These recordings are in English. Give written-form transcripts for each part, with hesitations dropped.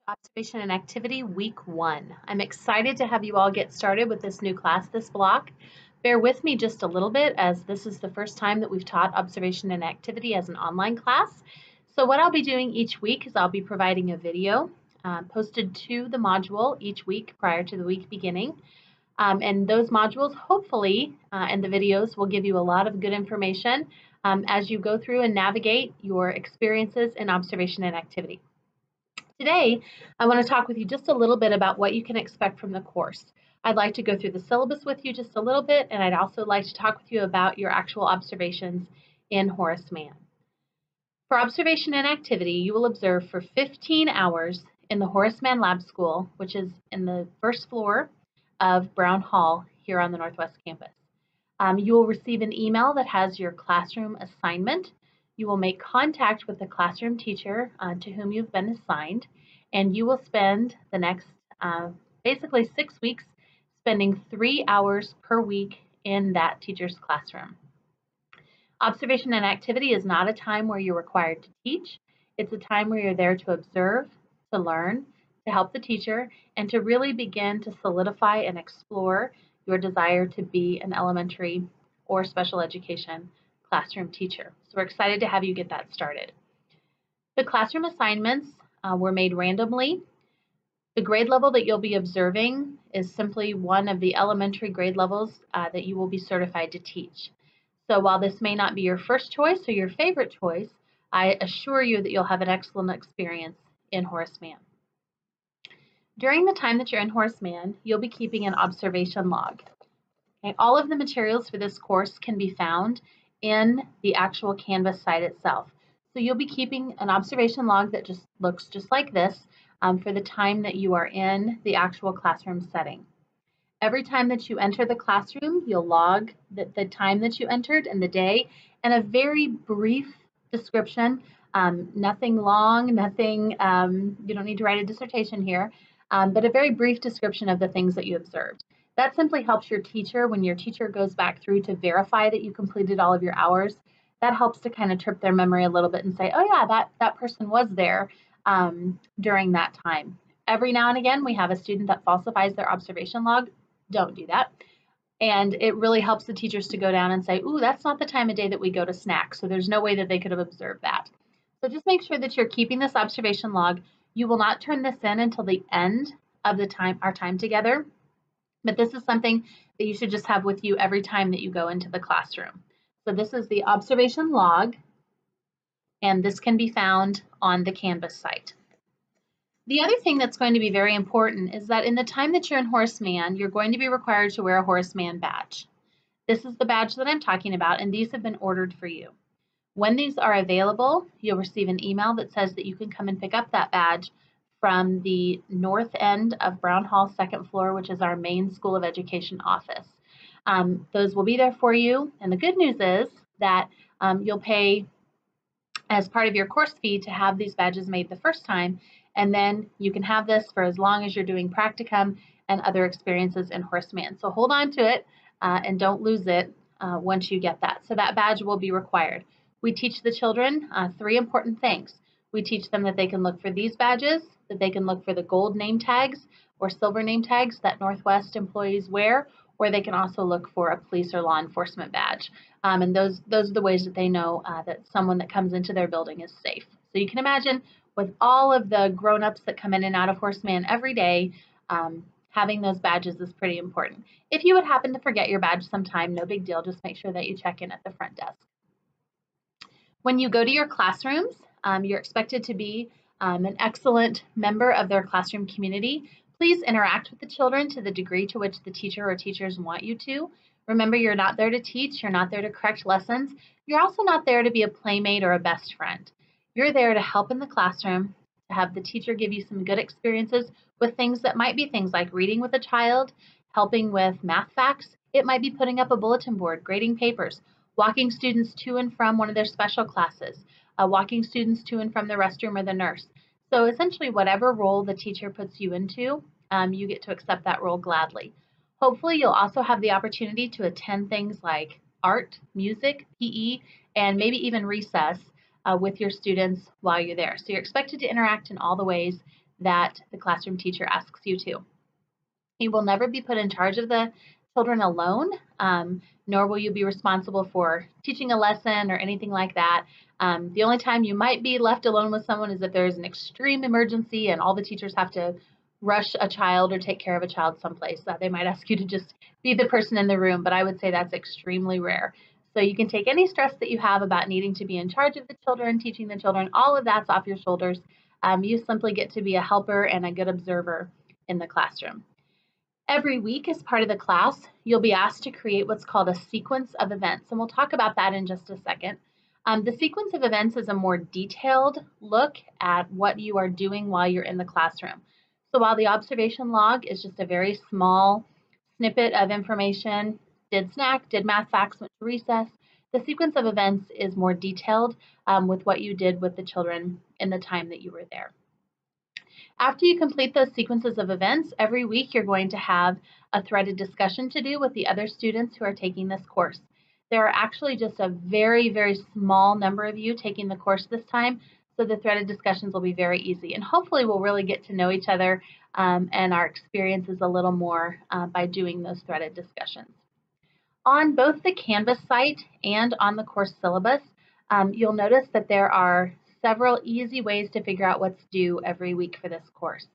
Observation and Activity Week 1. I'm excited to have you all get started with this new class this block. Bear with me just a little bit as this is the first time that we've taught Observation and Activity as an online class. So what I'll be doing each week is I'll be providing a video posted to the module each week prior to the week beginning. And those modules, hopefully, and the videos will give you a lot of good information as you go through and navigate your experiences in observation and activity. Today, I want to talk with you just a little bit about what you can expect from the course. I'd like to go through the syllabus with you just a little bit, and I'd also like to talk with you about your actual observations in Horace Mann. For observation and activity, you will observe for 15 hours in the Horace Mann Lab School, which is in the first floor of Brown Hall here on the Northwest campus. You will receive an email that has your classroom assignment. You will make contact with the classroom teacher to whom you've been assigned, and you will spend the next basically 6 weeks spending 3 hours per week in that teacher's classroom. Observation and activity is not a time where you're required to teach. It's a time where you're there to observe, to learn, to help the teacher, and to really begin to solidify and explore your desire to be an elementary or special education classroom teacher. So we're excited to have you get that started. The classroom assignments were made randomly. The grade level that you'll be observing is simply one of the elementary grade levels that you will be certified to teach. So while this may not be your first choice or your favorite choice, I assure you that you'll have an excellent experience in Horace Mann. During the time that you're in Horace Mann, you'll be keeping an observation log. Okay, all of the materials for this course can be found in the actual Canvas site itself. So you'll be keeping an observation log that just looks just like this for the time that you are in the actual classroom setting. Every time that you enter the classroom, you'll log the time that you entered and the day, and a very brief description, nothing long, nothing, you don't need to write a dissertation here, but a very brief description of the things that you observed. That simply helps your teacher, when your teacher goes back through to verify that you completed all of your hours, that helps to kind of trip their memory a little bit and say, oh yeah, that person was there during that time. Every now and again, we have a student that falsifies their observation log. Don't do that. And it really helps the teachers to go down and say, ooh, that's not the time of day that we go to snack. So there's no way that they could have observed that. So just make sure that you're keeping this observation log. You will not turn this in until the end of our time together. But this is something that you should just have with you every time that you go into the classroom. So this is the observation log, and this can be found on the Canvas site. The other thing that's going to be very important is that in the time that you're in Horace Mann, you're going to be required to wear a Horace Mann badge. This is the badge that I'm talking about, and these have been ordered for you. When these are available, you'll receive an email that says that you can come and pick up that badge from the north end of Brown Hall, second floor, which is our main School of Education office. Those will be there for you, and the good news is that you'll pay as part of your course fee to have these badges made the first time, and then you can have this for as long as you're doing practicum and other experiences in Horace Mann. So hold on to it and don't lose it once you get that. So that badge will be required. We teach the children 3 important things. We teach them that they can look for these badges, that they can look for the gold name tags or silver name tags that Northwest employees wear, or they can also look for a police or law enforcement badge. And those are the ways that they know that someone that comes into their building is safe. So you can imagine with all of the grown-ups that come in and out of Horace Mann every day, having those badges is pretty important. If you would happen to forget your badge sometime, no big deal. Just make sure that you check in at the front desk. When you go to your classrooms, you're expected to be an excellent member of their classroom community. Please interact with the children to the degree to which the teacher or teachers want you to. Remember, you're not there to teach. You're not there to correct lessons. You're also not there to be a playmate or a best friend. You're there to help in the classroom, to have the teacher give you some good experiences with things that might be things like reading with a child, helping with math facts. It might be putting up a bulletin board, grading papers, walking students to and from one of their special classes, walking students to and from the restroom or the nurse. So essentially whatever role the teacher puts you into, you get to accept that role gladly. Hopefully you'll also have the opportunity to attend things like art, music, PE, and maybe even recess with your students while you're there. So you're expected to interact in all the ways that the classroom teacher asks you to. You will never be put in charge of the children alone, nor will you be responsible for teaching a lesson or anything like that. The only time you might be left alone with someone is if there's an extreme emergency and all the teachers have to rush a child or take care of a child someplace. They might ask you to just be the person in the room, but I would say that's extremely rare. So you can take any stress that you have about needing to be in charge of the children, teaching the children, all of that's off your shoulders. You simply get to be a helper and a good observer in the classroom. Every week, as part of the class, you'll be asked to create what's called a sequence of events, and we'll talk about that in just a second. The sequence of events is a more detailed look at what you are doing while you're in the classroom. So while the observation log is just a very small snippet of information, did snack, did math facts, went to recess, the sequence of events is more detailed with what you did with the children in the time that you were there. After you complete those sequences of events, every week you're going to have a threaded discussion to do with the other students who are taking this course. There are actually just a very, very small number of you taking the course this time, so the threaded discussions will be very easy. And hopefully we'll really get to know each other and our experiences a little more by doing those threaded discussions. On both the Canvas site and on the course syllabus, you'll notice that there are several easy ways to figure out what's due every week for this course.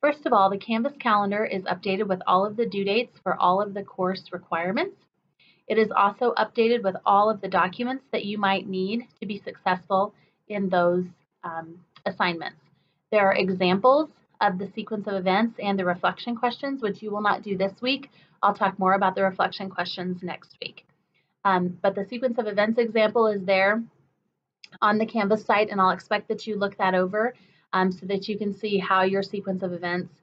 First of all, the Canvas calendar is updated with all of the due dates for all of the course requirements. It is also updated with all of the documents that you might need to be successful in those assignments. There are examples of the sequence of events and the reflection questions, which you will not do this week. I'll talk more about the reflection questions next week. But the sequence of events example is there on the Canvas site, and I'll expect that you look that over so that you can see how your sequence of events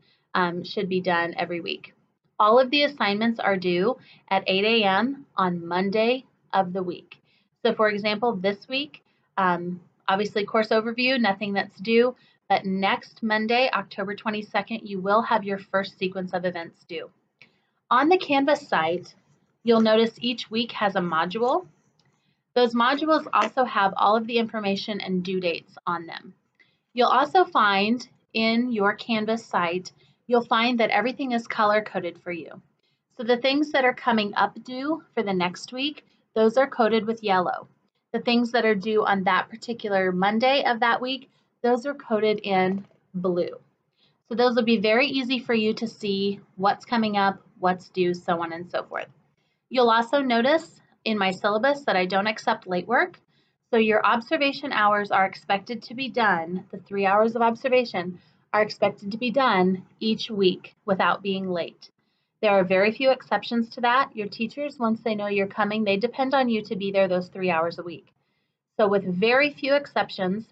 should be done every week. All of the assignments are due at 8 a.m. on Monday of the week. So for example, this week, obviously course overview, nothing that's due, but next Monday, October 22nd, you will have your first sequence of events due. On the Canvas site, you'll notice each week has a module. Those modules also have all of the information and due dates on them. You'll also find in your Canvas site, you'll find that everything is color-coded for you. So the things that are coming up due for the next week, those are coded with yellow. The things that are due on that particular Monday of that week, those are coded in blue. So those will be very easy for you to see what's coming up, what's due, so on and so forth. You'll also notice in my syllabus that I don't accept late work. So your observation hours are expected to be done, the 3 hours of observation are expected to be done each week without being late. There are very few exceptions to that. Your teachers, once they know you're coming, they depend on you to be there those 3 hours a week. So with very few exceptions,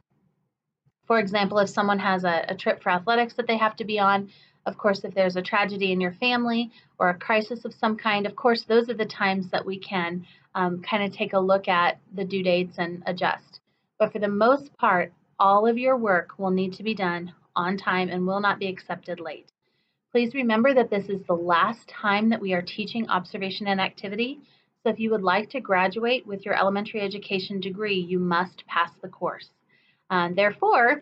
for example, if someone has a trip for athletics that they have to be on, of course, if there's a tragedy in your family or a crisis of some kind, of course, those are the times that we can kind of take a look at the due dates and adjust. But for the most part, all of your work will need to be done on time and will not be accepted late. Please remember that this is the last time that we are teaching observation and activity. So if you would like to graduate with your elementary education degree, you must pass the course. Therefore,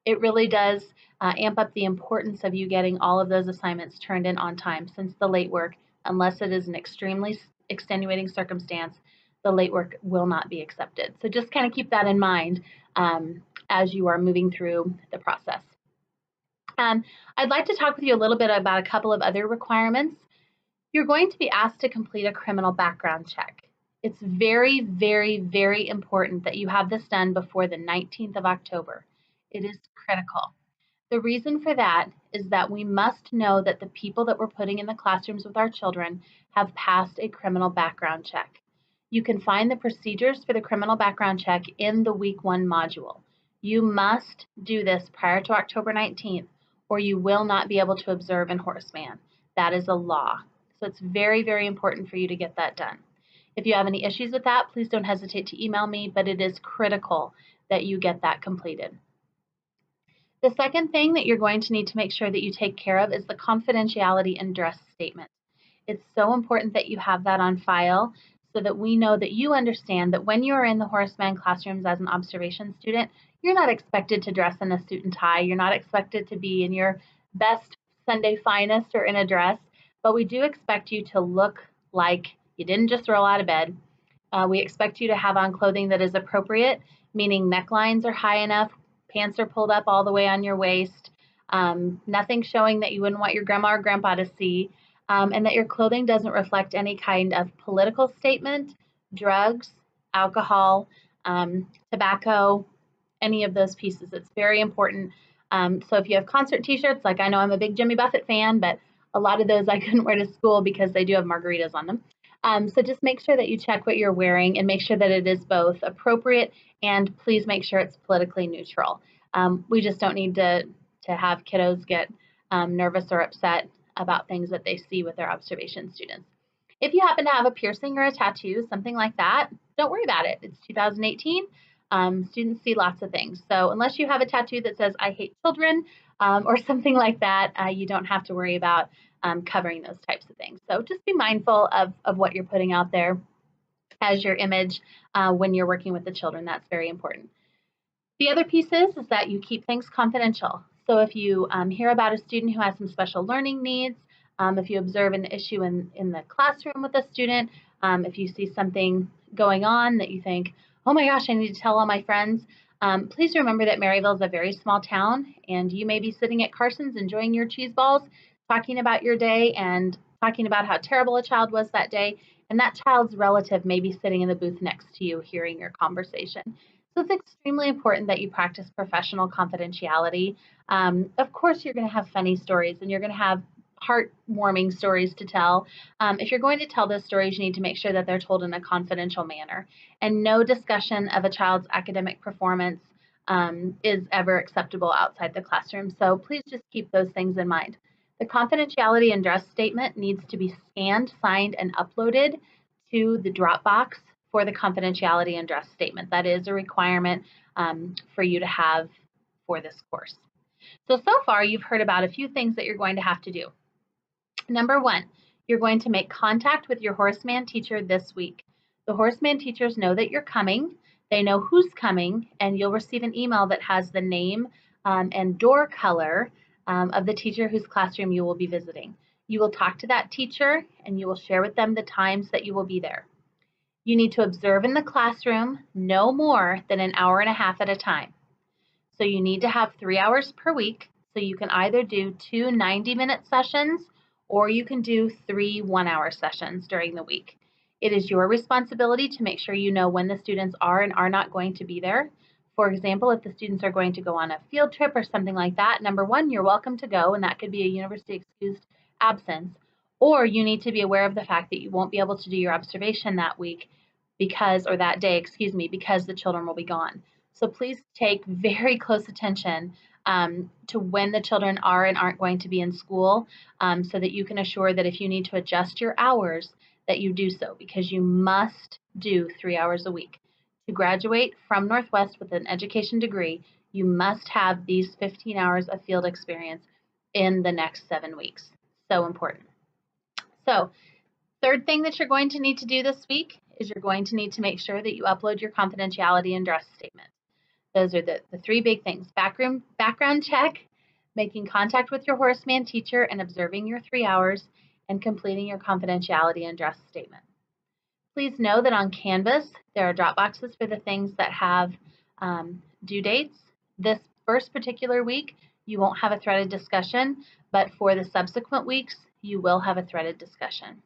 it really does amp up the importance of you getting all of those assignments turned in on time, since the late work, unless it is an extremely extenuating circumstance, the late work will not be accepted. So just kind of keep that in mind as you are moving through the process. I'd like to talk with you a little bit about a couple of other requirements. You're going to be asked to complete a criminal background check. It's very, very, very important that you have this done before the 19th of October. It is critical. The reason for that is that we must know that the people that we're putting in the classrooms with our children have passed a criminal background check. You can find the procedures for the criminal background check in the week 1 module. You must do this prior to October 19th, or you will not be able to observe in Horace Mann. That is a law. So it's very, very important for you to get that done. If you have any issues with that, please don't hesitate to email me, but it is critical that you get that completed. The second thing that you're going to need to make sure that you take care of is the confidentiality and dress statement. It's so important that you have that on file so that we know that you understand that when you are in the Horace Mann classrooms as an observation student, you're not expected to dress in a suit and tie. You're not expected to be in your best Sunday finest or in a dress, but we do expect you to look like you didn't just roll out of bed. We expect you to have on clothing that is appropriate, meaning necklines are high enough, pants are pulled up all the way on your waist, nothing showing that you wouldn't want your grandma or grandpa to see, and that your clothing doesn't reflect any kind of political statement, drugs, alcohol, tobacco, any of those pieces. It's very important. So if you have concert t-shirts, like I know I'm a big Jimmy Buffett fan, but a lot of those I couldn't wear to school because they do have margaritas on them. So just make sure that you check what you're wearing and make sure that it is both appropriate and please make sure it's politically neutral. We just don't need to have kiddos get nervous or upset about things that they see with their observation students. If you happen to have a piercing or a tattoo, something like that, don't worry about it. It's 2018. Students see lots of things. So unless you have a tattoo that says, I hate children, or something like that, you don't have to worry about covering those types of things. So just be mindful of what you're putting out there as your image when you're working with the children. That's very important. The other piece is that you keep things confidential. So if you hear about a student who has some special learning needs, if you observe an issue in the classroom with a student, if you see something going on that you think, oh my gosh, I need to tell all my friends, please remember that Maryville is a very small town and you may be sitting at Carson's enjoying your cheese balls, talking about your day and talking about how terrible a child was that day, and that child's relative may be sitting in the booth next to you hearing your conversation. So it's extremely important that you practice professional confidentiality. Of course, you're going to have funny stories and you're going to have heartwarming stories to tell. If you're going to tell those stories, you need to make sure that they're told in a confidential manner. And no discussion of a child's academic performance is ever acceptable outside the classroom. So please just keep those things in mind. The confidentiality and dress statement needs to be scanned, signed, and uploaded to the Dropbox for the confidentiality and dress statement. That is a requirement for you to have for this course. So far you've heard about a few things that you're going to have to do. Number one, you're going to make contact with your Horace Mann teacher this week. The Horace Mann teachers know that you're coming, they know who's coming, and you'll receive an email that has the name and door color of the teacher whose classroom you will be visiting. You will talk to that teacher and you will share with them the times that you will be there. You need to observe in the classroom no more than an hour and a half at a time. So you need to have 3 hours per week. So you can either do 2 90-minute sessions or you can do 3 one-hour sessions during the week. It is your responsibility to make sure you know when the students are and are not going to be there. For example, if the students are going to go on a field trip or something like that, number one, you're welcome to go, and that could be a university excused absence. Or you need to be aware of the fact that you won't be able to do your observation that week or that day, because the children will be gone. So please take very close attention to when the children are and aren't going to be in school so that you can assure that if you need to adjust your hours, that you do so, because you must do 3 hours a week. To graduate from Northwest with an education degree, you must have these 15 hours of field experience in the next 7 weeks. So important. So, third thing that you're going to need to do this week is you're going to need to make sure that you upload your confidentiality and dress statement. Those are the 3 big things: background check, making contact with your Horace Mann teacher and observing your 3 hours, and completing your confidentiality and dress statement. Please know that on Canvas, there are drop boxes for the things that have due dates. This first particular week, you won't have a threaded discussion, but for the subsequent weeks, you will have a threaded discussion.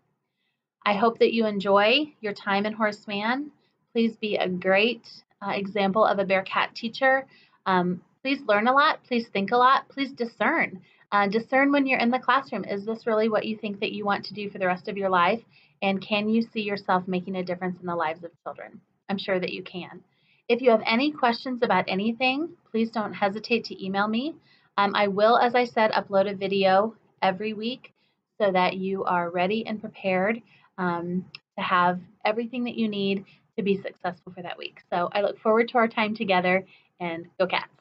I hope that you enjoy your time in Horace Mann. Please be a great example of a Bearcat teacher. Please learn a lot. Please think a lot. Please discern. Discern when you're in the classroom. Is this really what you think that you want to do for the rest of your life? And can you see yourself making a difference in the lives of children? I'm sure that you can. If you have any questions about anything, please don't hesitate to email me. I will, as I said, upload a video every week so that you are ready and prepared to have everything that you need to be successful for that week. So I look forward to our time together, and go Cats!